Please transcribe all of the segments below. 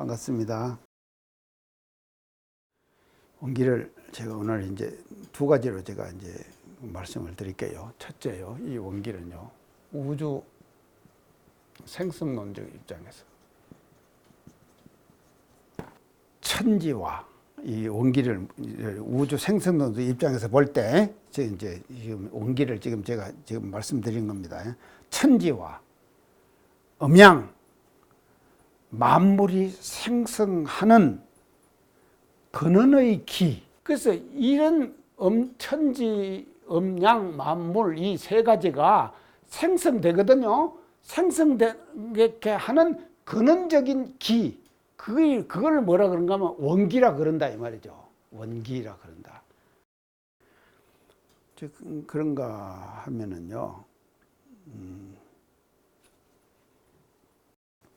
반갑습니다. 원기를 제가 오늘 이제 두 가지로 제가 이제 말씀을 드릴게요. 첫째요, 이 원기는요, 우주 생성론적 입장에서 천지와 이 원기를 우주 생성론적 입장에서 볼 때, 이제 지금 원기를 제가 지금 말씀드린 겁니다. 천지와 음양 만물이 생성하는 근원의 기. 그래서 이런 천지, 음양, 만물 이 세 가지가 생성되거든요. 생성되게 하는 근원적인 기. 그걸 뭐라 그런가 하면 원기라 그런다 이 말이죠. 원기라 그런다. 즉 그런가 하면은요.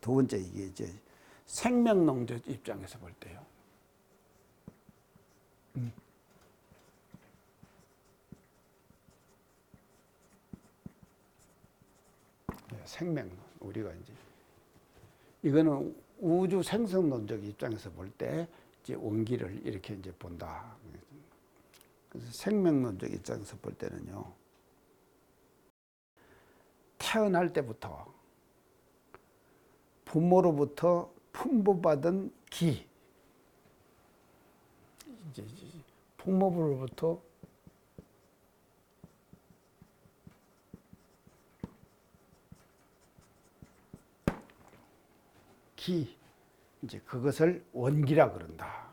두 번째, 이게 이제 생명론적 입장에서 볼 때요. 생명론, 우리가 이제 이거는 우주 생성론적 입장에서 볼 때 이제 원기를 이렇게 이제 본다. 그래서 생명론적 입장에서 볼 때는요, 태어날 때부터 부모로부터 품보받은 기, 이제 부모로부터 기, 이제 그것을 원기라 그런다.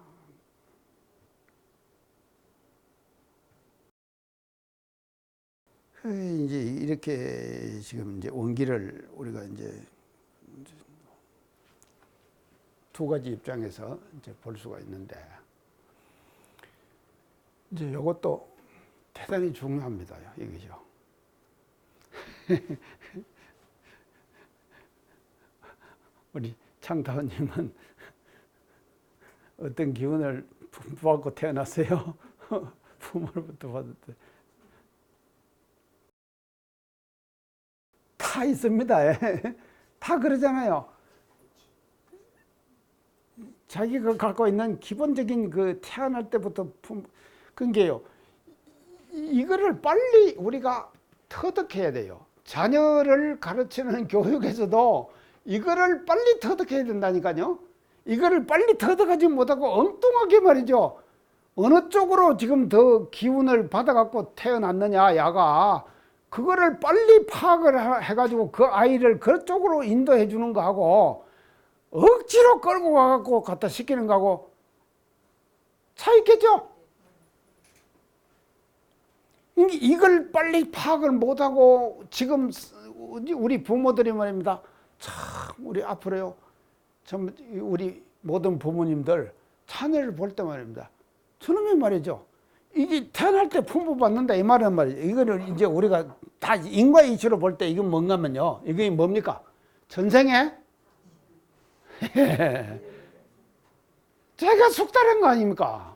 이제 이렇게 지금 이제 원기를 우리가 이제 두 가지 입장에서 이제 볼 수가 있는데, 이제 이것도 대단히 중요합니다. 이거죠. 우리 창타원님은 어떤 기운을 받고 태어났어요? 부모로부터 받았대. 다 있습니다. 다 그러잖아요. 자기가 갖고 있는 기본적인 그 태어날 때부터 그게요. 이거를 빨리 우리가 터득해야 돼요. 자녀를 가르치는 교육에서도 이거를 빨리 터득해야 된다니까요. 이거를 빨리 터득하지 못하고 엉뚱하게 말이죠. 어느 쪽으로 지금 더 기운을 받아갖고 태어났느냐, 야가. 그거를 빨리 파악을 해가지고 그 아이를 그쪽으로 인도해 주는 거하고 억지로 끌고 가갖고 갖다 시키는 거하고 차이 있겠죠? 이걸 빨리 파악을 못하고 지금 우리 부모들이 말입니다. 참 우리 앞으로요, 참 우리 모든 부모님들 자녀를 볼 때 말입니다. 저놈이 말이죠. 이게 태어날 때 품보받는다 이 말은 말이죠. 이거를 이제 우리가 다 인과 이치로 볼 때 이건 뭔가면요. 이게 뭡니까? 전생에 제가 숙달한 거 아닙니까?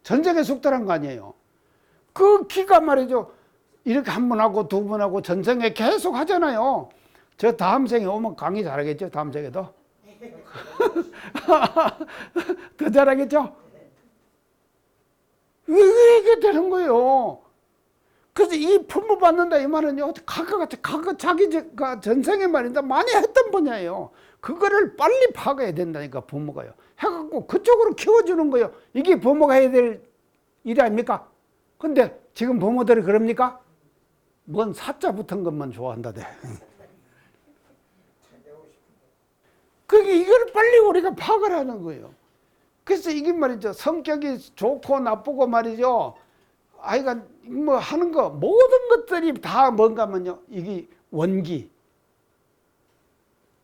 전생에 숙달한 거 아니에요. 그 기가 말이죠. 이렇게 한 번 하고 두 번 하고 전생에 계속 하잖아요. 저 다음 생에 오면 강의 잘하겠죠? 다음 생에도? 더 잘하겠죠? 이게 되는 거예요. 그래서 이 품어받는다 이 말은요, 각각 자기가 전생에 말인데 많이 했던 분야예요. 그거를 빨리 파악해야 된다니까, 부모가요. 해갖고 그쪽으로 키워주는 거예요. 이게 부모가 해야 될 일 아닙니까? 근데 지금 부모들이 그럽니까? 뭔 사자 붙은 것만 좋아한다대. 그게 이걸 빨리 우리가 파악을 하는 거예요. 그래서 이게 말이죠. 성격이 좋고 나쁘고 말이죠. 아이가 뭐 하는 거, 모든 것들이 다 뭔가면요. 이게 원기.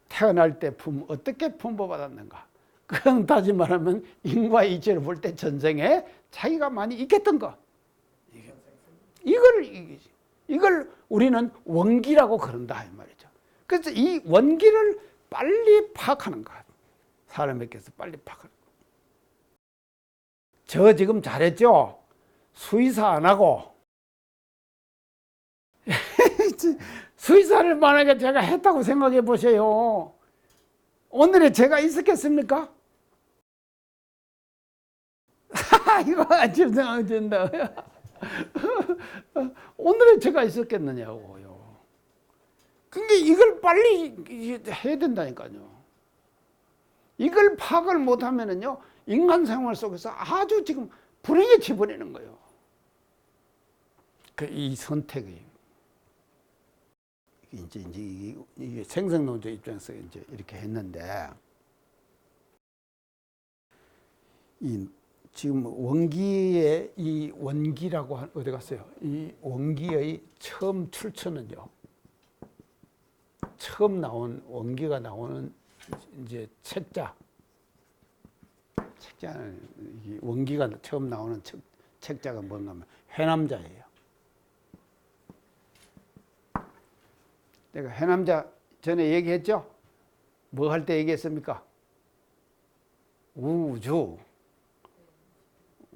태어날 때 어떻게 품보받았는가. 그건 다시 말하면 인과 이치를 볼 때 전생에 자기가 많이 있겠던 거. 이걸 우리는 원기라고 그런다 이 말이죠. 그래서 이 원기를 빨리 파악하는 것. 사람에게서 빨리 파악하는 것. 저 지금 잘했죠? 수의사 안 하고. 수의사를 만약에 제가 했다고 생각해 보세요. 오늘의 제가 있었겠습니까? 이거 어쩐다. 오늘의 제가 있었겠느냐고요. 근데 이걸 빨리 해야 된다니까요. 이걸 파악을 못하면은요, 인간 생활 속에서 아주 지금 불행에 치버리는 거예요. 이 선택이. 이제 이게 생성론자 입장에서 이제 이렇게 했는데, 지금 원기의 이 원기라고 어디 갔어요? 이 원기의 처음 출처는요. 처음 나온 원기가 나오는 이제 책자는 이 원기가 처음 나오는 책자가 뭔가 하면 해남자예요. 내가 해남자 전에 얘기했죠? 뭐 할 때 얘기했습니까?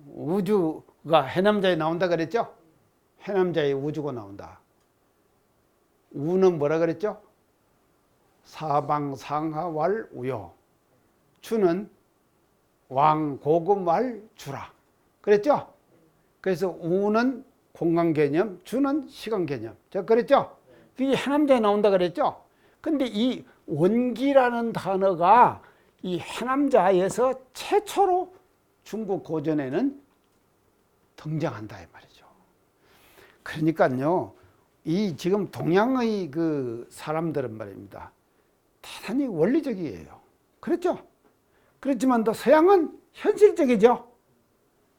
우주가 해남자에 나온다 그랬죠? 해남자에 우주가 나온다. 우는 뭐라 그랬죠? 사방상하왈우요. 주는 왕고금왈주라. 그랬죠? 그래서 우는 공간 개념, 주는 시간 개념. 저 그랬죠? 그게 해남자에 나온다 그랬죠? 근데 이 원기라는 단어가 이 해남자에서 최초로 중국 고전에는 등장한다 이 말이죠. 그러니까요, 이 지금 동양의 그 사람들은 말입니다, 대단히 원리적이에요. 그렇죠? 그렇지만 또 서양은 현실적이죠.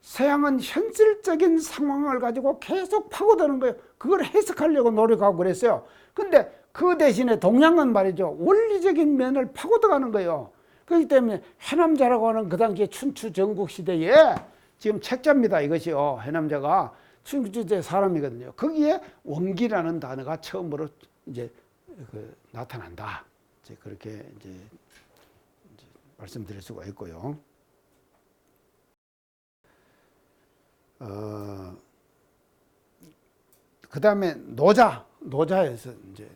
서양은 현실적인 상황을 가지고 계속 파고드는 거예요. 그걸 해석하려고 노력하고 그랬어요. 근데 그 대신에 동양은 말이죠, 원리적인 면을 파고들어가는 거예요. 그렇기 때문에 해남자라고 하는 그 당시에 춘추 전국시대에 지금 책자입니다. 이것이요. 해남자가 춘추시대 사람이거든요. 거기에 원기라는 단어가 처음으로 이제 나타난다. 이제 그렇게 이제 말씀드릴 수가 있고요. 그 다음에 노자에서 이제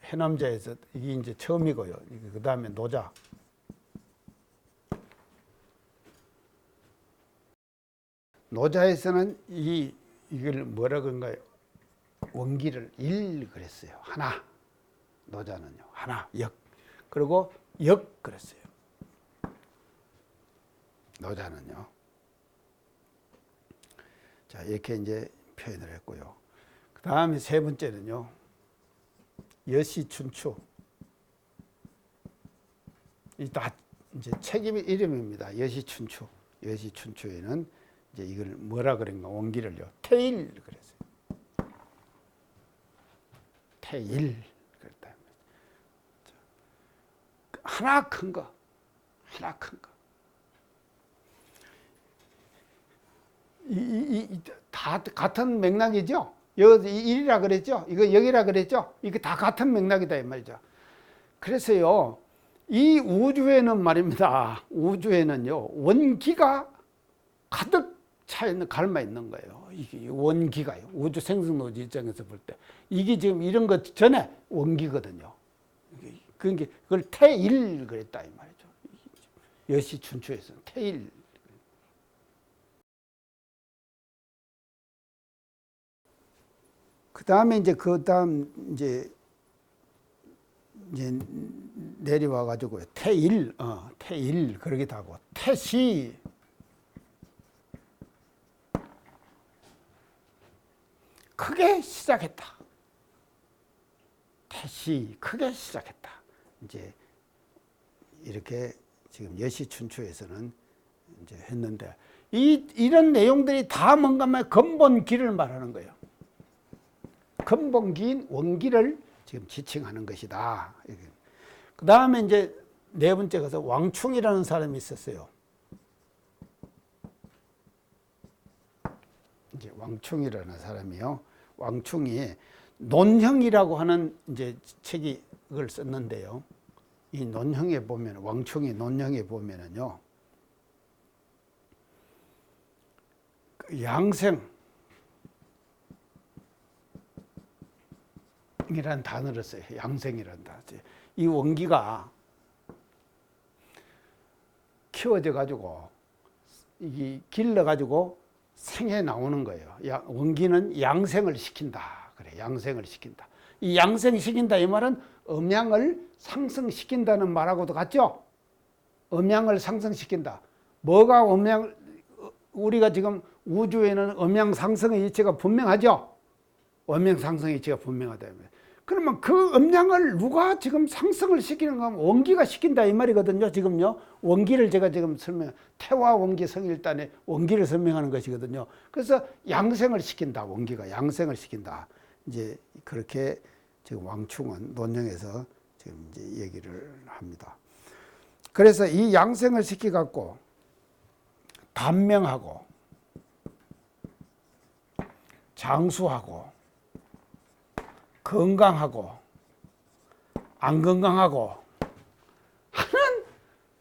해남자에서 이게 이제 처음이고요. 그 다음에 노자. 노자에서는 이걸 뭐라 그런가요? 원기를 일 그랬어요. 하나. 노자는요. 하나, 역. 그리고 역 그랬어요. 노자는요. 자, 이렇게 이제 표현을 했고요. 그 다음에 세 번째는요. 여시춘추. 이 다 이제 책임 이름입니다. 여시춘추. 여시춘추에는 이제 이걸 뭐라 그런가? 원기를요. 태일 그랬어요. 태일 그랬다. 하나 큰 거. 하나 큰 거. 다 같은 맥락이죠. 여기 일이라 그랬죠. 이거 여기라 그랬죠. 이게 다 같은 맥락이다 이 말이죠. 그래서요, 이 우주에는 말입니다. 우주에는요, 원기가 가득 차 있는, 갈마 있는 거예요. 이게 원기가요. 우주 생성론자 입장에서 볼 때. 이게 지금 이런 것 전에 원기거든요. 그러니까 그걸 태일 그랬다 이 말이죠. 여시춘추에서는 태일. 그 다음에 이제 이제 내려와 가지고 태일, 태일 그러기도 하고 태시. 크게 시작했다. 태시 크게 시작했다. 이제 이렇게 지금 여시춘추에서는 이제 했는데 이런 내용들이 다 뭔가 하면 근본기를 말하는 거예요. 근본기인 원기를 지금 지칭하는 것이다. 그 다음에 이제 네 번째 가서 왕충이라는 사람이 있었어요. 이제 왕충이라는 사람이요. 왕충이 논형이라고 하는 이제 책을 썼는데요. 이 논형에 보면, 왕충이 논형에 보면은요, 양생이란 단어를 써요. 양생이란 단어. 이 원기가 키워져 가지고 이 길러 가지고 생해 나오는 거예요. 원기는 양생을 시킨다. 그래, 양생을 시킨다. 이 양생시킨다 이 말은 음양을 상승시킨다는 말하고도 같죠? 음양을 상승시킨다. 뭐가 우리가 지금 우주에는 음양 상승의 이치가 분명하죠? 음양 상승의 이치가 분명하다. 그러면 그 음양을 누가 지금 상승을 시키는 건 원기가 시킨다 이 말이거든요. 지금요. 원기를 제가 지금 태화 원기 성일단의 원기를 설명하는 것이거든요. 그래서 양생을 시킨다. 원기가 양생을 시킨다. 이제 그렇게 지금 왕충은 논영에서 지금 이제 얘기를 합니다. 그래서 이 양생을 시켜 갖고 단명하고 장수하고 건강하고 안 건강하고 하는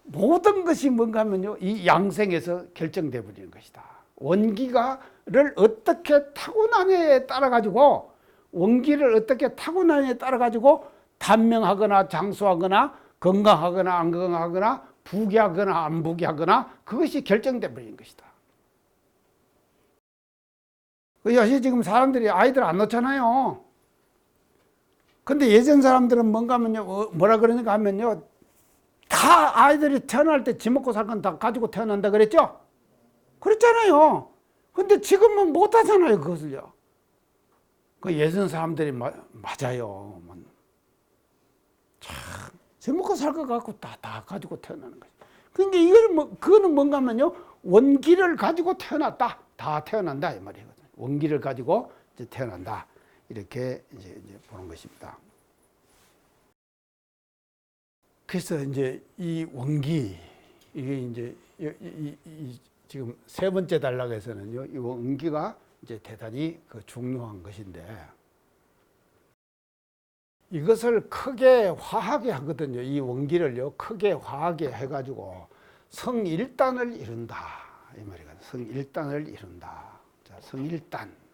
모든 것이 뭔가 하면요, 이 양생에서 결정돼 버리는 것이다. 원기가를 어떻게 타고나느냐에 따라 가지고 원기를 어떻게 타고나느냐에 따라 가지고 단명하거나 장수하거나 건강하거나 안 건강하거나 부귀하거나 안 부귀하거나 그것이 결정돼 버리는 것이다. 요새 지금 사람들이 아이들 안 낳잖아요. 근데 예전 사람들은 뭔가 하면요, 뭐라 그러는가 하면요, 다 아이들이 태어날 때 지 먹고 살 건 다 가지고 태어난다 그랬죠? 그랬잖아요. 근데 지금은 못 하잖아요, 그것을요. 그 예전 사람들이 맞아요. 참, 지 먹고 살 것 갖고 다 가지고 태어나는 거죠. 그러니까 그거는 뭔가 하면요, 원기를 가지고 태어났다. 다 태어난다, 이 말이거든요. 원기를 가지고 이제 태어난다. 이렇게 이제 보는 것입니다. 그래서 이제 이 원기, 이게 이제 지금 세 번째 단락에서는요, 이 원기가 이제 대단히 중요한 것인데, 이것을 크게 화하게 하거든요. 이 원기를요, 크게 화하게 해가지고 성일단을 이룬다. 이 말이거든요. 성일단을 이룬다. 자, 성일단.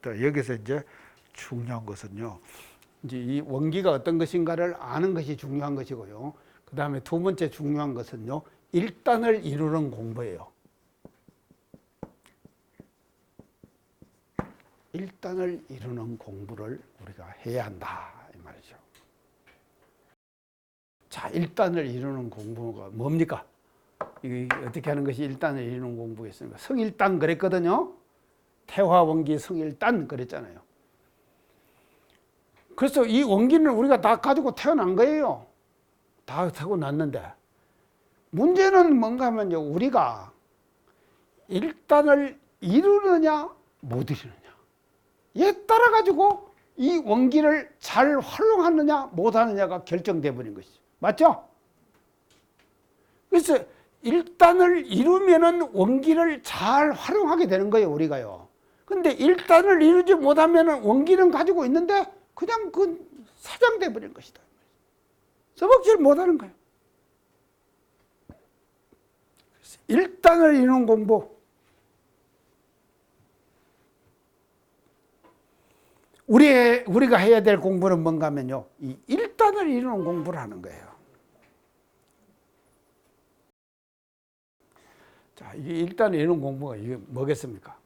또 여기서 이제 중요한 것은요, 이제 이 원기가 어떤 것인가를 아는 것이 중요한 것이고요. 그 다음에 두 번째 중요한 것은요, 일단을 이루는 공부예요. 일단을 이루는 공부를 우리가 해야 한다 이 말이죠. 자, 일단을 이루는 공부가 뭡니까? 이게 어떻게 하는 것이 일단을 이루는 공부겠습니까? 성일단 그랬거든요. 태화원기 성일단 그랬잖아요. 그래서 이 원기는 우리가 다 가지고 태어난 거예요. 다 타고났는데 문제는 뭔가 하면요, 우리가 일단을 이루느냐 못 이루느냐 에 따라 가지고 이 원기를 잘 활용하느냐 못하느냐가 결정돼 버린 것이죠. 맞죠? 그래서 일단을 이루면은 원기를 잘 활용하게 되는 거예요, 우리가요. 근데 일단을 이루지 못하면은 원기는 가지고 있는데 그냥 그 사장돼 버린 것이다. 써먹지를 못하는 거예요. 일단을 이루는 공부. 우리가 해야 될 공부는 뭔가 하면요, 이 일단을 이루는 공부를 하는 거예요. 자, 이 일단을 이루는 공부가 이게 뭐겠습니까?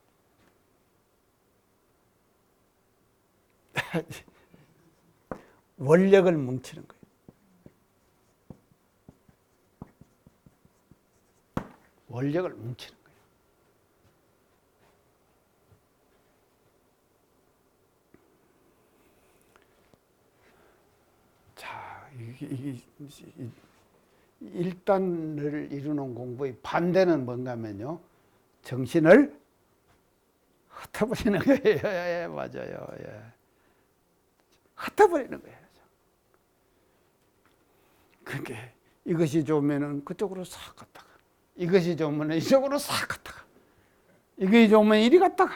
원력을 뭉치는 거예요. 원력을 뭉치는 거예요. 자, 이게 일단을 이루는 공부의 반대는 뭔가 하면요, 정신을 흩어버리는 거예요. 예, 맞아요. 예. 흩어버리는 거예요. 그러니까 이것이 좋으면 그쪽으로 싹 갔다가, 이것이 좋으면 이쪽으로 싹 갔다가, 이것이 좋으면 이리 갔다가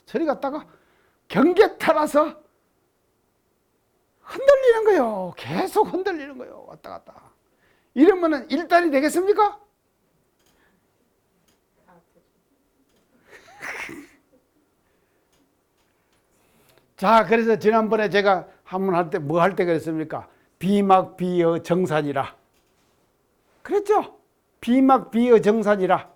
저리 갔다가 경계 따라서 흔들리는 거예요. 계속 흔들리는 거예요. 왔다 갔다. 이러면은 일단이 되겠습니까? 자, 그래서 지난번에 제가 한번 할 때 뭐 할 때 그랬습니까? 비막 비어 정산이라 그랬죠? 비막비어 정산이라.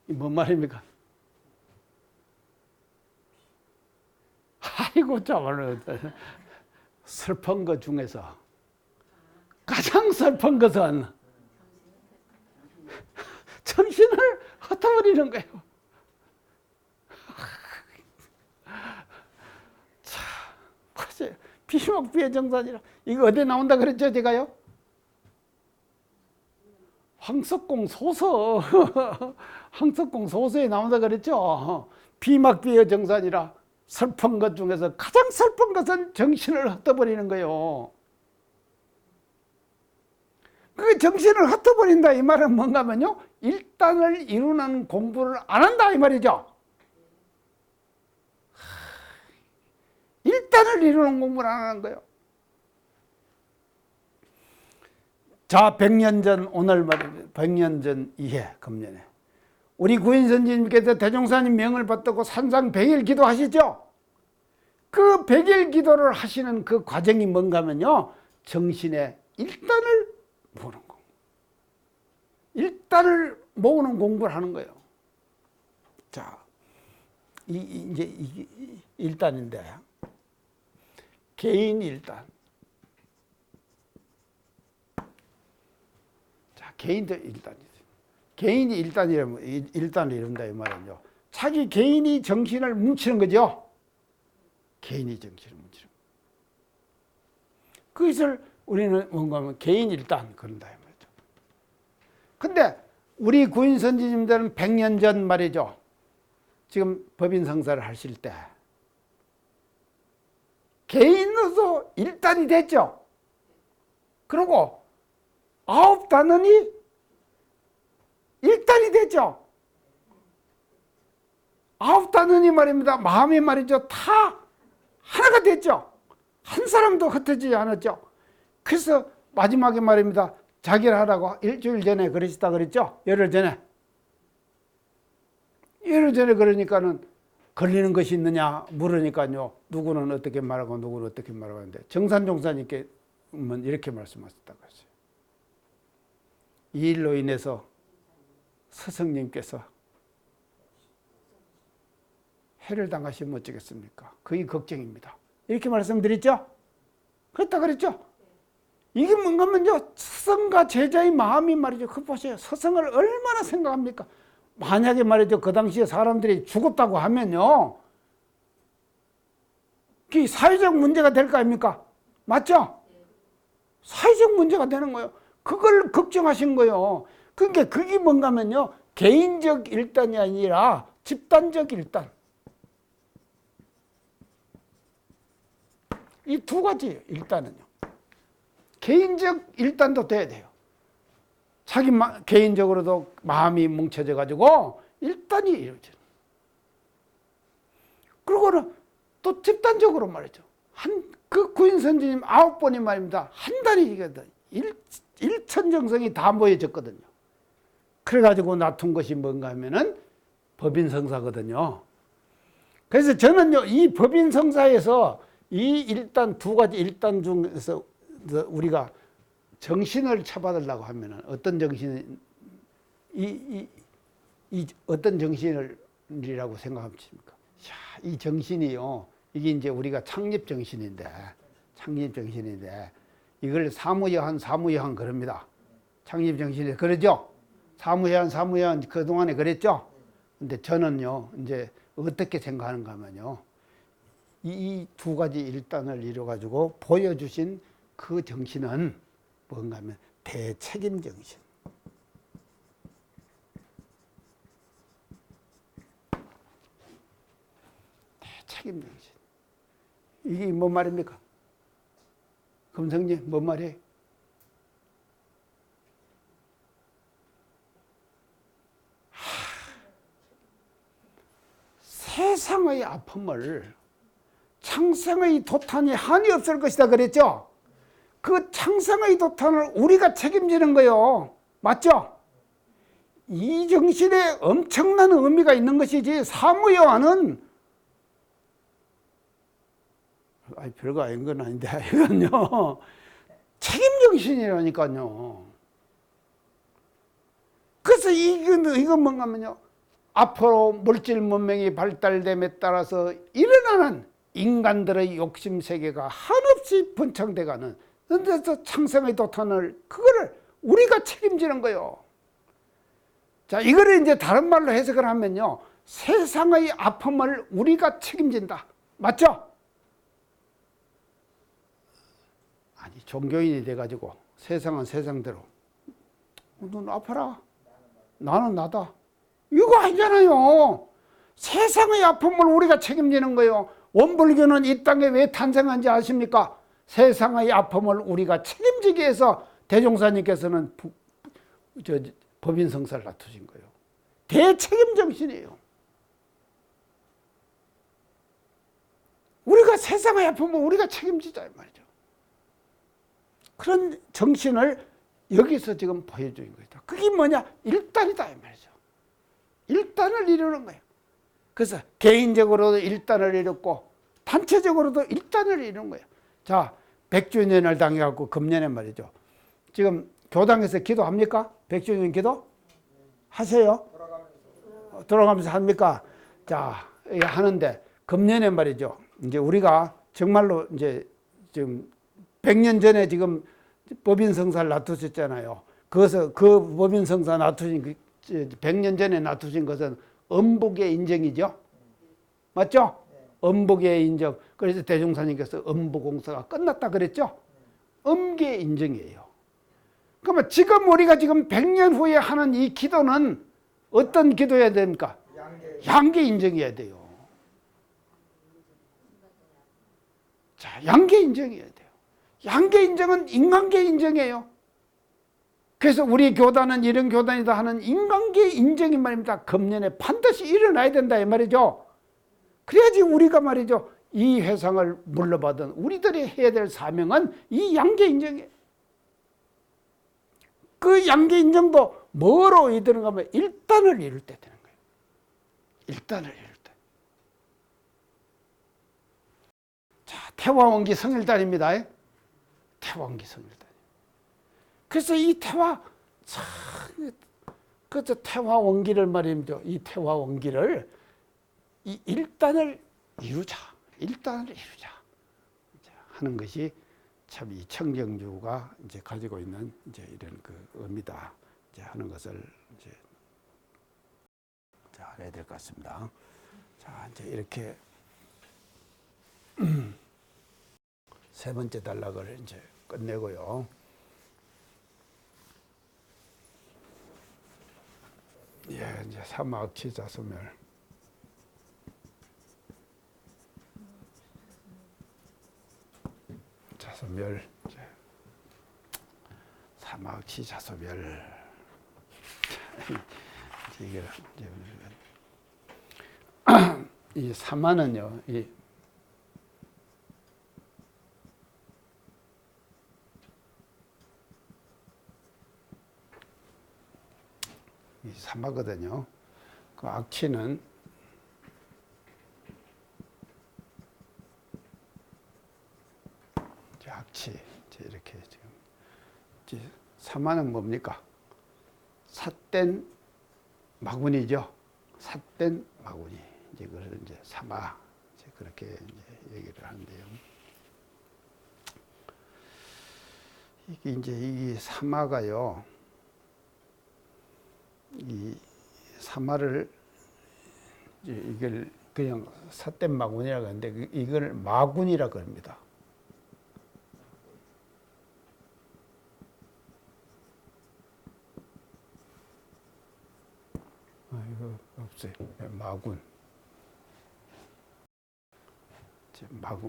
뭔 말입니까? 아이고 참말로 슬픈 것 중에서 가장 슬픈 것은 정신을 흩어버리는 거예요. 자, 보세요. 비막비의 정산이라. 이거 어디 나온다 그랬죠, 제가요? 황석공 소서. 황석공 소서에 나온다 그랬죠. 비막비의 정산이라. 슬픈 것 중에서 가장 슬픈 것은 정신을 흩어버리는 거예요. 그 정신을 흩어버린다 이 말은 뭔가 하면요, 일단을 이루는 공부를 안 한다 이 말이죠. 일단을 이루는 공부를 안 하는 거예요. 자, 100년 전 오늘 말입니다. 100년 전 이해 금년에 우리 구인선지님께서 대종사님 명을 받들고 산상 100일 기도하시죠. 그 100일 기도를 하시는 그 과정이 뭔가 하면요, 정신의 일단을 모으는 거. 일단을 모으는 공부를 하는 거예요. 자, 이제 일단인데, 개인 일단. 자, 개인도 일단이죠. 개인이 일단을 이룬다 이 말은요, 자기 개인이 정신을 뭉치는 거죠. 개인이 정신을 뭉치는 거. 그것을 우리는 뭔가 하면 개인 일단 그런다 이 말이죠. 근데 우리 구인 선지님들은 100년 전 말이죠, 지금 법인 성사를 하실 때 개인으로서 일단이 됐죠. 그리고 9단원이 일단이 됐죠. 9단원이 말입니다, 마음이 말이죠, 다 하나가 됐죠. 한 사람도 흩어지지 않았죠. 그래서 마지막에 말입니다, 자기를 하라고 일주일 전에 그러시다 그랬죠. 열흘 전에. 열흘 전에 그러니까는 걸리는 것이 있느냐 물으니까요, 누구는 어떻게 말하고 누구는 어떻게 말하고 하는데, 정산종사님께는 이렇게 말씀하셨다고 했어요. 이 일로 인해서 스승님께서 해를 당하시면 어쩌겠습니까? 그게 걱정입니다. 이렇게 말씀드렸죠? 그랬다 그랬죠? 이게 뭔가 하면요, 스승과 제자의 마음이 말이죠. 그거 보세요. 스승을 얼마나 생각합니까? 만약에 말이죠, 그 당시에 사람들이 죽었다고 하면요, 그게 사회적 문제가 될 거 아닙니까? 맞죠? 사회적 문제가 되는 거예요. 그걸 걱정하신 거예요. 그러니까 그게 뭔가 하면요, 개인적 일단이 아니라 집단적 일단. 이 두 가지 일단은요, 개인적 일단도 돼야 돼요. 자기 개인적으로도 마음이 뭉쳐져 가지고 일단이 이루어져요. 그리고는 또 집단적으로 말이죠. 그 구인선지님 9번이 말입니다, 한 단이 일천정성이 다 모여졌거든요. 그래가지고 나툰 것이 뭔가 하면은 법인성사거든요. 그래서 저는요, 이 법인성사에서 이 일단 두 가지 일단 중에서 우리가 정신을 쳐받으려고 하면은 어떤 정신, 어떤 정신이라고 생각하십니까? 이 정신이요, 이게 이제 우리가 창립 정신인데 이걸 사무여한 그럽니다. 창립 정신이 그러죠. 사무여한 그동안에 그랬죠. 근데 저는요, 이제 어떻게 생각하는가 하면요, 이 두 가지 일단을 이뤄 가지고 보여주신 그 정신은 뭔가 하면 대책임 정신. 대책임 정신. 이게 뭔 말입니까? 금성님, 뭔 말이에요? 세상의 아픔을 창생의 도탄이 한이 없을 것이다 그랬죠. 그 창생의 도탄을 우리가 책임지는 거예요. 맞죠? 이 정신에 엄청난 의미가 있는 것이지 사무요한은 별거 아닌 건 아닌데 이건요 책임 정신이라니까요. 그래서 이건 뭔가 하면요, 앞으로 물질 문명이 발달됨에 따라서 일어나는 인간들의 욕심 세계가 한없이 번창돼가는 그래서 창생의 도탄을 그거를 우리가 책임지는 거예요. 자, 이거를 이제 다른 말로 해석을 하면요, 세상의 아픔을 우리가 책임진다. 맞죠? 아니, 종교인이 돼가지고 세상은 세상대로 넌 아파라, 나는 나다, 이거 아니잖아요. 세상의 아픔을 우리가 책임지는 거예요. 원불교는 이 땅에 왜 탄생한지 아십니까? 세상의 아픔을 우리가 책임지기 위해서 대종사님께서는 법인성사를 놔두신 거예요. 대책임 정신이에요. 우리가 세상의 아픔을 우리가 책임지자 이 말이죠. 그런 정신을 여기서 지금 보여주는 거죠. 그게 뭐냐? 일단이다 이 말이죠. 일단을 이루는 거예요. 그래서 개인적으로도 일단을 이뤘고 단체적으로도 일단을 이루는 거예요. 자, 100주년을 당해갖고 금년에 말이죠. 지금 교당에서 기도합니까? 100주년 기도? 하세요? 돌아가면서 합니까? 자, 하는데 금년에 말이죠. 이제 우리가 정말로 이제 지금 100년 전에 지금 법인성사를 놔두셨잖아요. 그것을 그 법인성사 놔두신 100년 전에 놔두신 것은 엄복의 인정이죠. 맞죠? 엄복의 인정. 그래서 대종사님께서 엄복공사가 끝났다 그랬죠. 엄계의 인정이에요. 그러면 지금 우리가 지금 100년 후에 하는 이 기도는 어떤 기도해야 됩니까? 양계 인정해야 돼요. 자, 양계 인정해야 돼요. 양계 인정은 인간계 인정이에요. 그래서 우리 교단은 이런 교단이다 하는 인간계 인정이 말입니다. 금년에 반드시 일어나야 된다 이 말이죠. 그래야지 우리가 말이죠, 이 회상을 물러받은 우리들이 해야 될 사명은 이 양계 인정이에요. 그 양계 인정도 뭐로 이르는가 하면 일단을 이룰 때 되는 거예요. 일단을 이룰 때. 자, 태화원기 성일단입니다. 태화원기 성일단. 그래서 이 그래서 태화원기를 말입니다. 이 태화원기를 이 일단을 이루자, 일단을 이루자 하는 것이 참 이 청정주가 이제 가지고 있는 이제 이런 그 의미다 이제 하는 것을 이제 알아야 될 것 같습니다. 자, 이제 이렇게 세 번째 단락을 이제 끝내고요. 예, 이제 사마악취자소멸. 자소멸, 사마악취자소멸. 이게 이 사마는요, 이 사마거든요. 그 악취는 악취 이렇게 지금 사마는 뭡니까? 삿된 마구니죠. 삿된 마구니. 이제 그걸 이제 사마 이제 그렇게 이제 얘기를 하는데요. 이게 이제 이 사마가요. 이 사마를 이걸 그냥 삿된 마군이라고 하는데 이걸 마군이라고 합니다. 이거 없어요. 마군.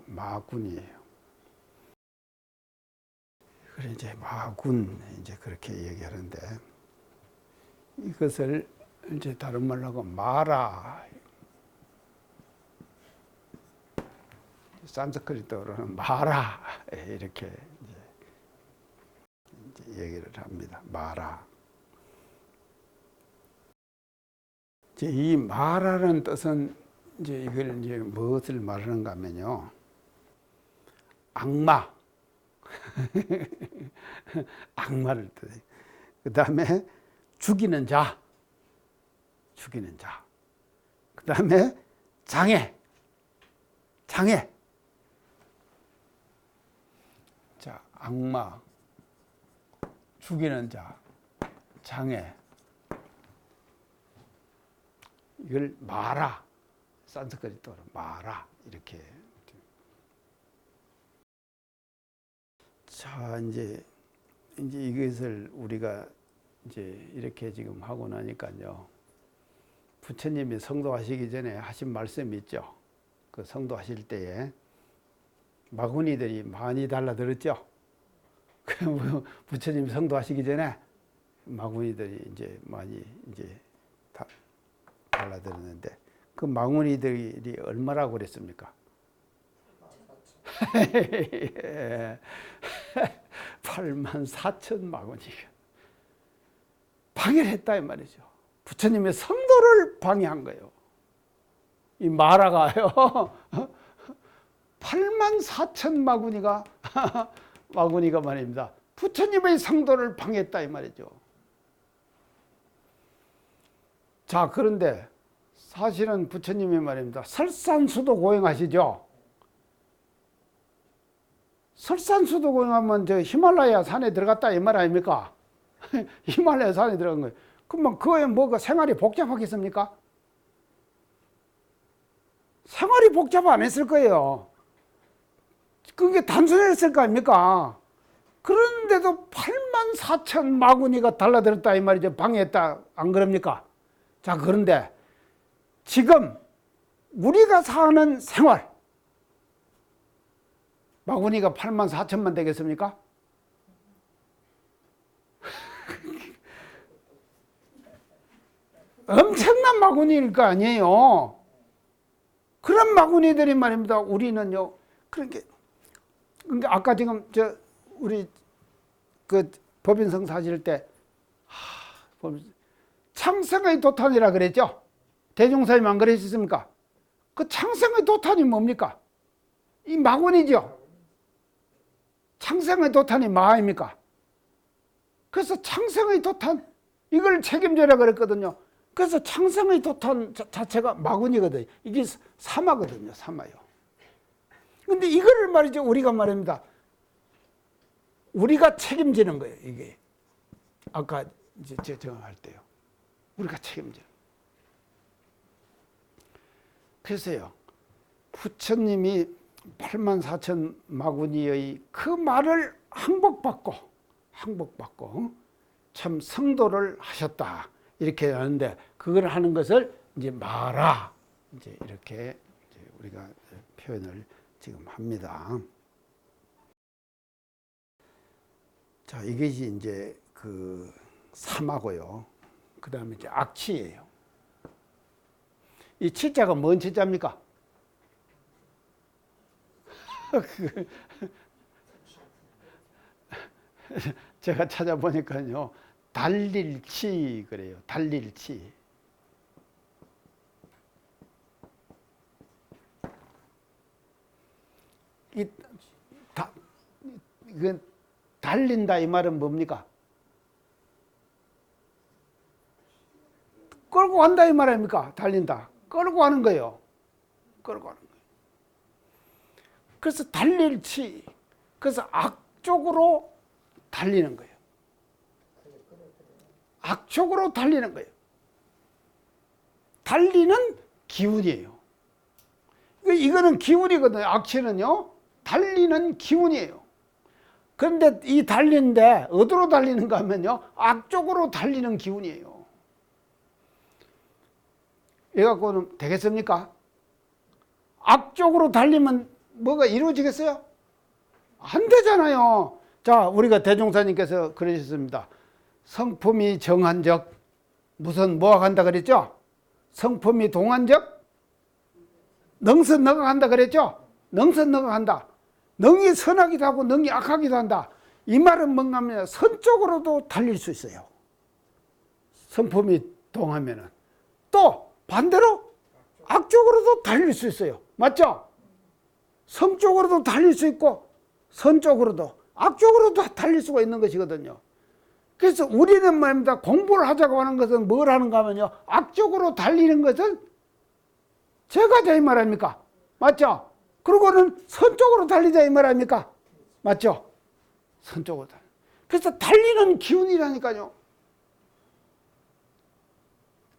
마군이에요. 그래 이제 마군 이제 그렇게 얘기하는데 이것을 이제 다른 말로 하고 마라 산스크리트어로는 마라 이렇게 이제 얘기를 합니다. 마라. 이제 이 마라는 뜻은 이제 이걸 이제 무엇을 말하는가 하면요. 악마. 악마를 뜻해요. 그 다음에 죽이는 자. 죽이는 자. 그 다음에 장애. 장애. 자, 악마, 죽이는 자, 장애. 이걸 마라. 산스크리트어로 마라. 이렇게. 자, 이제 이것을 우리가 이제 이렇게 지금 하고 나니까요. 부처님이 성도하시기 전에 하신 말씀이 있죠. 그 성도하실 때에 마구니들이 많이 달라들었죠. 부처님 성도하시기 전에 마구니들이 이제 많이 이제 달라들었는데 그 마구니들이 얼마라고 그랬습니까? 84,000 마구니가 방해를 했다 이 말이죠. 부처님의 성도를 방해한 거예요. 이 마라가요. 84,000 마구니가 마구니가 말입니다. 부처님의 성도를 방해했다 이 말이죠. 자, 그런데 사실은 부처님이 말입니다. 설산수도 고행하시죠. 설산수도 고행하면 저 히말라야 산에 들어갔다 이 말 아닙니까? 히말라야 산에 들어간 거예요. 그러면 그거에 뭐가 생활이 복잡하겠습니까? 생활이 복잡 안 했을 거예요. 그게 단순했을 거 아닙니까? 그런데도 84,000 마구니가 달라들었다 이 말이죠. 방해했다 안 그럽니까? 자, 그런데 지금 우리가 사는 생활 마구니가 84,000만 되겠습니까? 엄청난 마구니일 거 아니에요. 그런 마구니들이 말입니다. 우리는요. 그러니까 아까 지금 우리 그 법인성 사실 때 창성의 도탄이라 그랬죠. 대종사님 안 그러셨습니까? 그 창성의 도탄이 뭡니까? 이 마구니죠. 창성의 도탄이 마입니까? 그래서 창성의 도탄 이걸 책임져라 그랬거든요. 그래서 창성의 도탄 자체가 마구니거든요. 이게 사마거든요. 사마요. 근데 이거를 말이죠. 우리가 말입니다. 우리가 책임지는 거예요. 이게 아까 이제 정할 때요. 우리가 책임지는. 그래서요. 부처님이 84,000 마구니의 그 말을 항복받고 참 성도를 하셨다. 이렇게 하는데 그걸 하는 것을 이제 마라 이제 이렇게 이제 우리가 표현을 지금 합니다. 자, 이것이 이제 그 사마고요. 그 다음에 이제 악치예요. 이 치자가 뭔 치자입니까? 제가 찾아보니까요. 달릴치 그래요. 달릴치. 이건 달린다 이 말은 뭡니까? 끌고 간다 이 말 아닙니까? 달린다. 끌고 가는 거예요. 끌고 가는 거예요. 그래서 달릴치. 그래서 악쪽으로 달리는 거예요. 악쪽으로 달리는 거예요. 달리는 기운이에요. 이거는 기운이거든요. 악취는요. 달리는 기운이에요. 그런데 이 달리는데 어디로 달리는가 하면요. 악쪽으로 달리는 기운이에요. 이래갖고는 되겠습니까? 악쪽으로 달리면 뭐가 이루어지겠어요? 안 되잖아요. 자, 우리가 대종사님께서 그러셨습니다. 성품이 정한적 무슨 뭐가 간다 그랬죠? 성품이 동한적 능선 너가 간다 그랬죠? 능선능한다. 능이 선하기도 하고 능이 악하기도 한다. 이 말은 뭔가 하면 선 쪽으로도 달릴 수 있어요. 성품이 동하면은. 또 반대로 악쪽으로도 달릴 수 있어요. 맞죠? 성 쪽으로도 달릴 수 있고 선 쪽으로도 악쪽으로도 달릴 수가 있는 것이거든요. 그래서 우리는 말입니다. 공부를 하자고 하는 것은 뭘 하는가 하면요. 악쪽으로 달리는 것은 제가자 이 말 아닙니까? 맞죠? 그리고는 선 쪽으로 달리자 이 말 아닙니까? 맞죠? 선 쪽으로 달리. 그래서 달리는 기운이라니까요.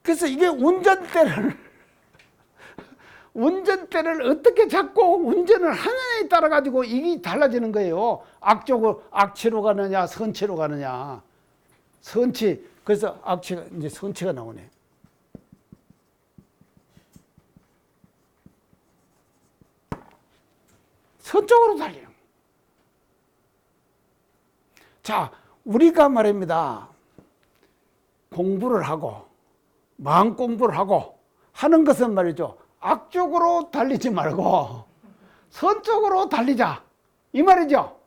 그래서 이게 운전대를 어떻게 잡고 운전을 하느냐에 따라 가지고 이게 달라지는 거예요. 악쪽으로 악치로 가느냐 선치로 가느냐. 선치. 그래서 악치가 이제 선치가 나오네. 선 쪽으로 달리는. 자, 우리가 말입니다. 공부를 하고 마음 공부를 하고 하는 것은 말이죠. 악쪽으로 달리지 말고 선 쪽으로 달리자. 이 말이죠.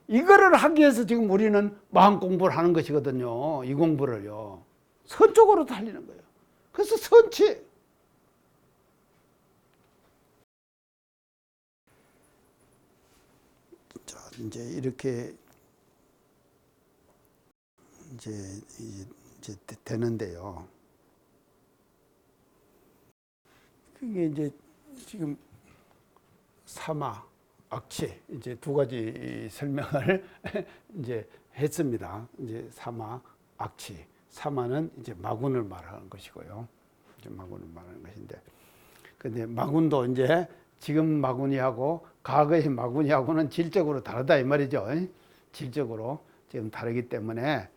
이거를 하기 위해서 지금 우리는 마음 공부를 하는 것이거든요. 이 공부를요. 선 쪽으로 달리는 거예요. 그래서 선치. 자, 이제 이렇게 이제 되는데요. 그게 이제 지금 사마, 악치 이제 두 가지 설명을 이제 했습니다. 이제 사마, 악치. 사마는 이제 마군을 말하는 것이고요. 이제 마군을 말하는 것인데, 근데 마군도 이제 지금 마군이하고 과거의 마군이하고는 질적으로 다르다 이 말이죠. 질적으로 지금 다르기 때문에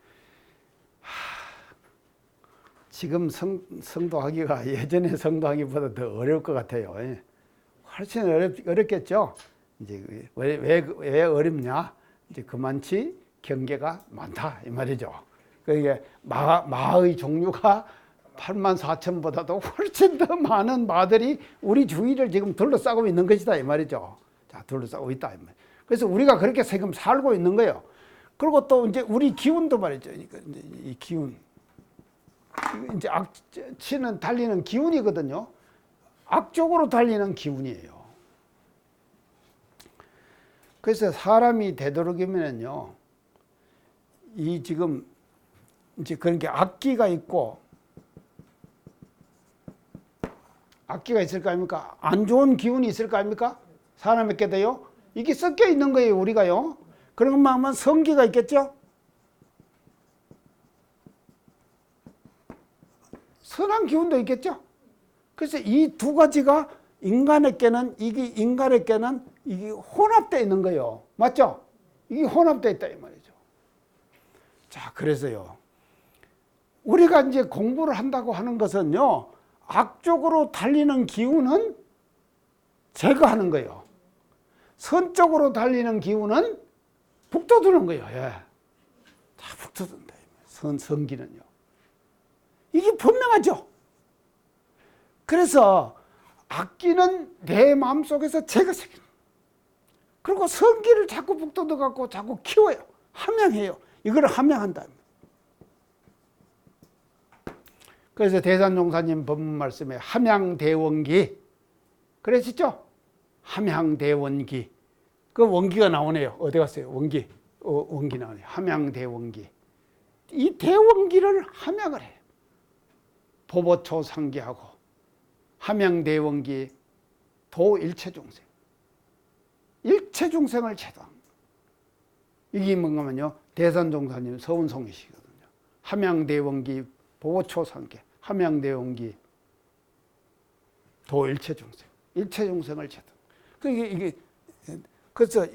지금 성도하기가 예전에 성도하기보다 더 어려울 것 같아요. 훨씬 어렵겠죠. 이제 왜 어렵냐? 이제 그만치 경계가 많다 이 말이죠. 그게 마의 종류가 84,000보다도 훨씬 더 많은 마들이 우리 주위를 지금 둘러싸고 있는 것이다 이 말이죠. 자, 둘러싸고 있다 이 말. 그래서 우리가 그렇게 지금 살고 있는 거예요. 그리고 또 이제 우리 기운도 말이죠. 이 기운. 이제 악치는 달리는 기운이거든요. 악쪽으로 달리는 기운이에요. 그래서 사람이 되도록이면요, 이 지금 이제 그런 게 악기가 있고, 악기가 있을 거 아닙니까? 안 좋은 기운이 있을 거 아닙니까? 사람에게도요. 이게 섞여 있는 거예요, 우리가요. 그런 것만 하면 성기가 있겠죠? 선한 기운도 있겠죠. 그래서 이 두 가지가 인간에게는 이게 혼합되어 있는 거예요. 맞죠? 이게 혼합되어 있다 이 말이죠. 자, 그래서요. 우리가 이제 공부를 한다고 하는 것은요. 악쪽으로 달리는 기운은 제거하는 거예요. 선쪽으로 달리는 기운은 북돋우는 거예요. 예. 다 북돋는다. 성기는요. 이게 분명하죠. 그래서 악기는 내 마음속에서 제거시키는. 그리고 성기를 자꾸 북돋워 갖고 자꾸 키워요. 함양해요. 이걸 함양한다. 그래서 대산종사님 법문 말씀에 함양대원기 그러시죠? 함양대원기. 그 원기가 나오네요. 어디 갔어요? 원기. 원기 나오네요. 함양대원기. 이 대원기를 함양을 해요. 보보초상기하고 함양대원기 도일체중생. 일체중생을 제도한. 이게 뭔가면요. 대산종사님 서운송이시거든요. 함양대원기 보보초상기. 함양대원기 도일체중생. 일체중생을 제도. 그래서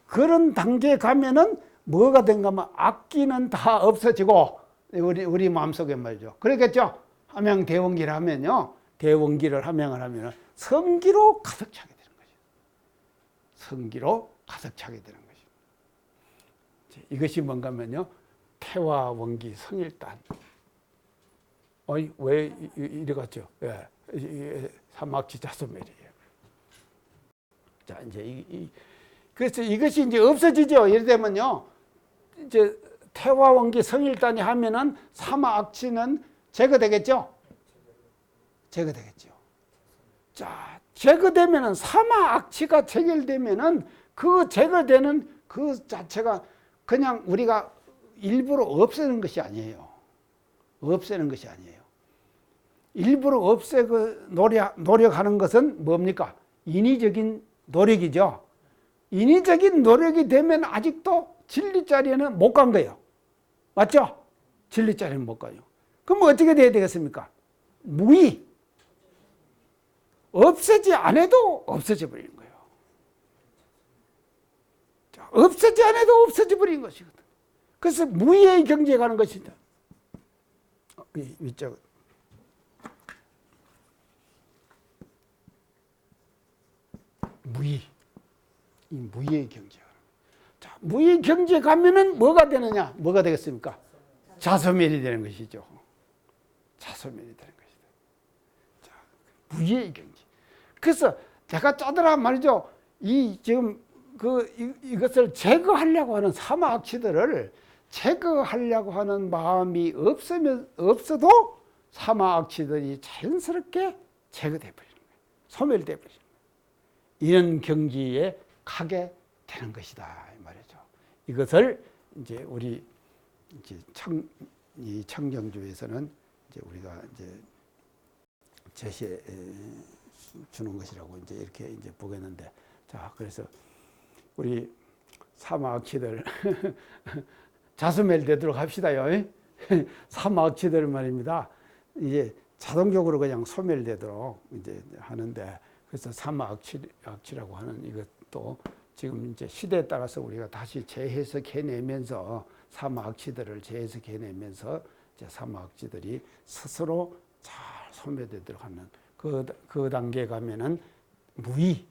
그런 단계에 가면은 뭐가 된가 하면 악기는 다 없어지고 우리 마음속에 말이죠. 그러겠죠? 함양대원기를 하면요. 대원기를 함양을 하면은 성기로 가득 차게 되는 거죠. 성기로 가득 차게 되는 거죠. 이것이 뭔가 하면요. 태화원기 성일단. 왜 이래 갔죠? 예. 삼막지 자소멸이에요. 자, 그래서 이것이 이제 없어지죠. 예를 들면요. 이제 태화원기 성일단이 하면은 사마악취는 제거되겠죠? 제거되겠죠. 자, 제거되면은 사마악취가 체결되면은 그 제거되는 그 자체가 그냥 우리가 일부러 없애는 것이 아니에요. 없애는 것이 아니에요. 일부러 없애고 노력하는 것은 뭡니까? 인위적인 노력이죠. 인위적인 노력이 되면 아직도 진리 자리에는 못 간 거예요. 맞죠? 진리 자리는 못 가요. 그럼 어떻게 돼야 되겠습니까? 무의. 없애지 않아도 없어져 버리는 거예요. 자, 없애지 않아도 없어져 버리는 것이거든. 그래서 무의의 경지에 가는 것이다. 위쪽. 무의. 이 무의의 경지에 가는. 자, 무의 경지에 가면은 뭐가 되느냐? 뭐가 되겠습니까? 자소멸이 되는 것이죠. 자소멸이 되는 것이다. 자, 무의의 경지. 그래서 제가 짜더라 말이죠. 지금 이것을 제거하려고 하는 사마악취들을 제거하려고 하는 마음이 없어도 사마악취들이 자연스럽게 제거돼 버리는 거예요. 소멸돼 버리는 거예요. 이런 경지에 가게 되는 것이다 이 말이죠. 이것을 이제 우리 이제 이 청정주에서는 이제 우리가 이제 제시해 주는 것이라고 이제 이렇게 이제 보겠는데, 자, 그래서 우리 사마악취들 자수멸되도록 합시다요. 사마악취들 말입니다. 이제 자동적으로 그냥 소멸되도록 이제 하는데, 그래서 사마악취라고 하는 이것도 지금 이제 시대에 따라서 우리가 다시 재해석해내면서 사마악취들을 재해석해내면서 이제 사마악취들이 스스로 잘 소멸되도록 하는 그 단계에 가면은 무의.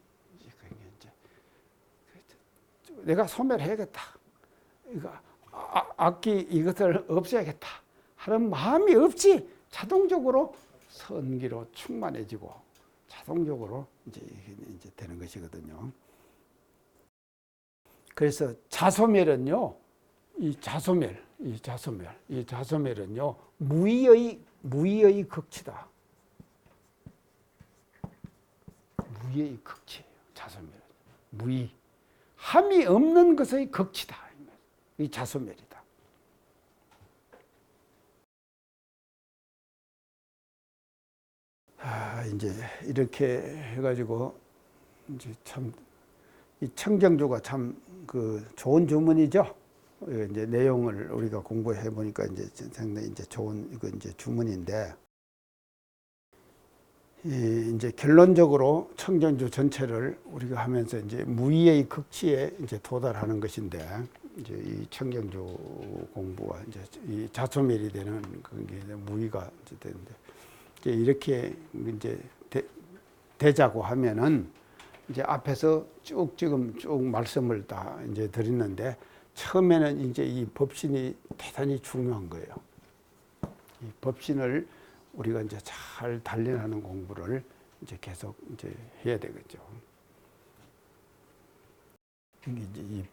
내가 소멸해야겠다. 악기 이것을 없애야겠다 하는 마음이 없이 자동적으로 선기로 충만해지고 자동적으로 이제 되는 것이거든요. 그래서 자소멸은요, 이 자소멸은요, 무의의 극치다. 무의의 극치예요. 자소멸은 무의. 함이 없는 것의 극치다. 이 자소멸이다. 이제 이렇게 해가지고 이제 참 이 청정주가 참 좋은 주문이죠. 이제 내용을 우리가 공부해 보니까 이제 상당히 이제 좋은 이거 이제 주문인데, 이제 결론적으로 청정주 전체를 우리가 하면서 이제 무의의 극치에 이제 도달하는 것인데, 이제 이 청정주 공부와 이제 이 자소멸이 되는 그게 무의가 이제 되는데, 이제 이렇게 이제 되자고 하면은 이제 앞에서 지금 쭉 말씀을 다 이제 드렸는데, 처음에는 이제 이 법신이 대단히 중요한 거예요. 이 법신을 우리가 이제 잘 단련하는 공부를 이제 계속 이제 해야 되겠죠. 이제 이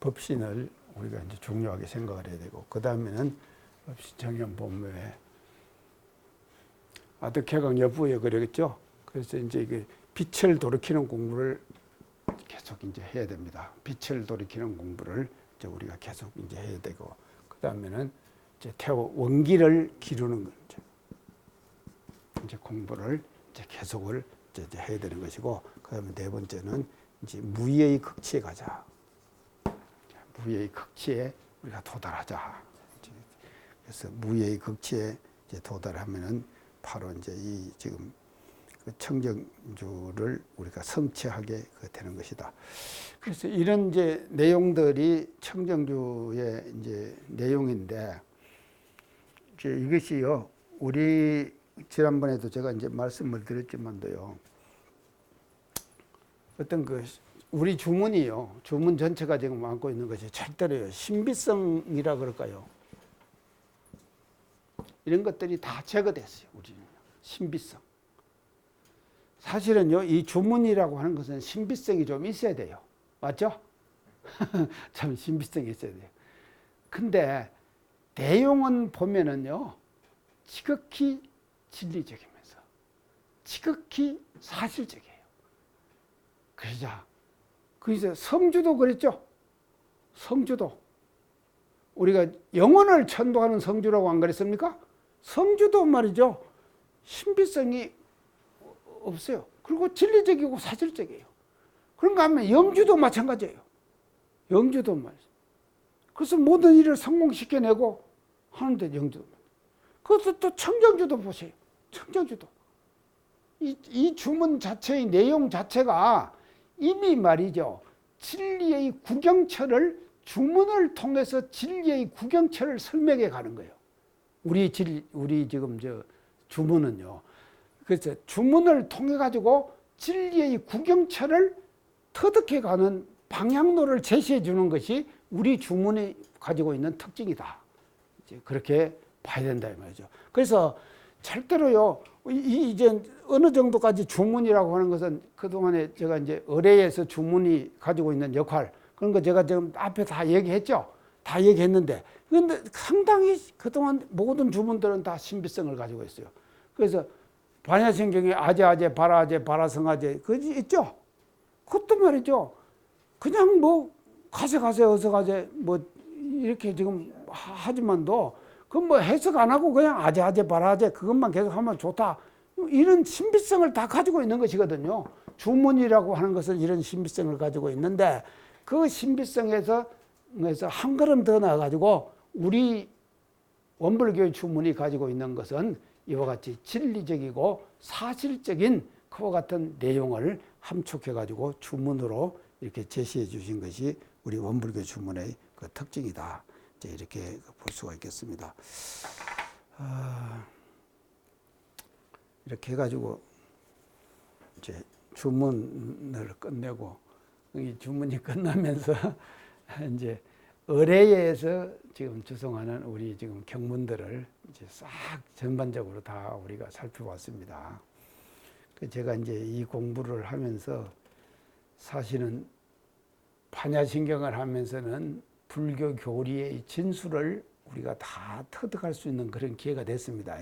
법신을 우리가 이제 중요하게 생각을 해야 되고, 그 다음에는 법신 정연 본묘에 아득해강 여부에 그러겠죠. 그래서 이제 이게 빛을 돌이키는 공부를 계속 이제 해야 됩니다. 빛을 돌이키는 공부를 이제 우리가 계속 이제 해야 되고, 그 다음에는 이제 원기를 기르는 이제 공부를 이제 계속을 이제 해야 되는 것이고, 그 다음에 네 번째는 이제 무의의 극치에 가자. 무의의 극치에 우리가 도달하자. 그래서 무의의 극치에 이제 도달하면은 바로 이제 이 지금 그 청정주를 우리가 성취하게 되는 것이다. 그래서 이런 이제 내용들이 청정주의 이제 내용인데, 이제 이것이요, 우리 지난번에도 제가 이제 말씀을 드렸지만도요, 어떤 우리 주문이요, 주문 전체가 지금 안고 있는 것이 절대로요, 신비성이라 그럴까요? 이런 것들이 다 제거됐어요. 우리는 신비성. 사실은요, 이 주문이라고 하는 것은 신비성이 좀 있어야 돼요. 맞죠? 참 신비성이 있어야 돼요. 근데 내용은 보면은요, 지극히 진리적이면서 지극히 사실적이에요. 그래서 성주도 그랬죠. 성주도 우리가 영혼을 천도하는 성주라고 안 그랬습니까? 성주도 말이죠, 신비성이 없어요. 그리고 진리적이고 사실적이에요. 그런가 하면 영주도 마찬가지예요. 영주도 말이죠. 그래서 모든 일을 성공시켜내고 하는데 영주도. 그것도 또 청정주도 보세요. 청정주도. 이 주문 자체의 내용 자체가 이미 말이죠, 진리의 구경처를, 주문을 통해서 진리의 구경처를 설명해 가는 거예요. 우리 지금 주문은요. 그래서 주문을 통해 가지고 진리의 구경처를 터득해 가는 방향로를 제시해 주는 것이 우리 주문이 가지고 있는 특징이다. 이제 그렇게 봐야 된다 이 말이죠. 그래서 절대로요, 이제 어느 정도까지 주문이라고 하는 것은 그동안에 제가 이제 의례에서 주문이 가지고 있는 역할, 그런 거 제가 지금 앞에 다 얘기했죠. 다 얘기했는데, 근데 상당히 그동안 모든 주문들은 다 신비성을 가지고 있어요. 그래서 반야신경에 아제, 바라아제, 바라성아제, 그 있죠? 그것도 말이죠. 그냥 뭐, 가세, 어서 가세, 뭐, 이렇게 지금 하지만도, 그 뭐 해석 안 하고 그냥 아제, 바라아제, 그것만 계속 하면 좋다. 이런 신비성을 다 가지고 있는 것이거든요. 주문이라고 하는 것은 이런 신비성을 가지고 있는데, 그 신비성에서 한 걸음 더 나아가지고, 우리 원불교의 주문이 가지고 있는 것은 이와 같이 진리적이고 사실적인 그와 같은 내용을 함축해가지고 주문으로 이렇게 제시해 주신 것이 우리 원불교 주문의 그 특징이다. 이제 이렇게 볼 수가 있겠습니다. 이렇게 해가지고 이제 주문을 끝내고, 이 주문이 끝나면서 이제 의례에서 지금 주송하는 우리 지금 경문들을 이제 싹 전반적으로 다 우리가 살펴봤습니다. 제가 이제 이 공부를 하면서 사실은 반야신경을 하면서는 불교 교리의 진수를 우리가 다 터득할 수 있는 그런 기회가 됐습니다.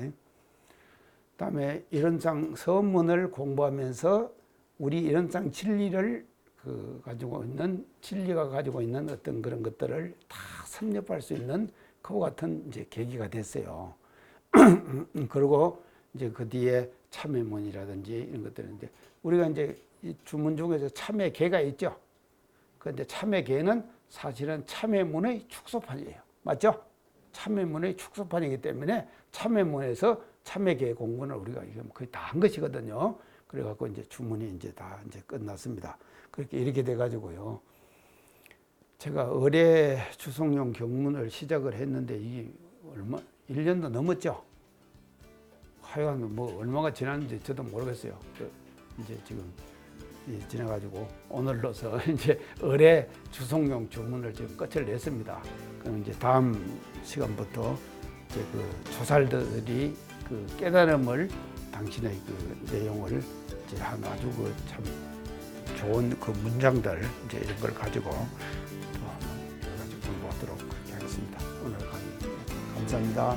그다음에 이런상 서문을 공부하면서 우리 이런상 진리를 가지고 있는, 진리가 가지고 있는 어떤 그런 것들을 다 섭렵할 수 있는 그와 같은 이제 계기가 됐어요. 그리고 이제 그 뒤에 참회문이라든지 이런 것들은 이제 우리가 이제 이 주문 중에서 참회계가 있죠. 그런데 참회계는 사실은 참회문의 축소판이에요. 맞죠? 참회문의 축소판이기 때문에 참회문에서 참회계 공부는 우리가 거의 다 한 것이거든요. 그래갖고 이제 주문이 이제 다 이제 끝났습니다. 그렇게 이렇게 돼가지고요. 제가 의례 주송용 경문을 시작을 했는데 이게 1년도 넘었죠. 하여간 뭐 얼마가 지났는지 저도 모르겠어요. 이제 지금 지나가지고 오늘로서 이제 의례 주송용 주문을 지금 끝을 냈습니다. 그럼 이제 다음 시간부터 이제 그 조살들이 그 깨달음을, 당신의 그 내용을 이제 아주 그 참 좋은 그 문장들 이제 이런 걸 가지고 또 여러 가지 공부하도록 그렇게 하겠습니다. 오늘 강의 감사합니다.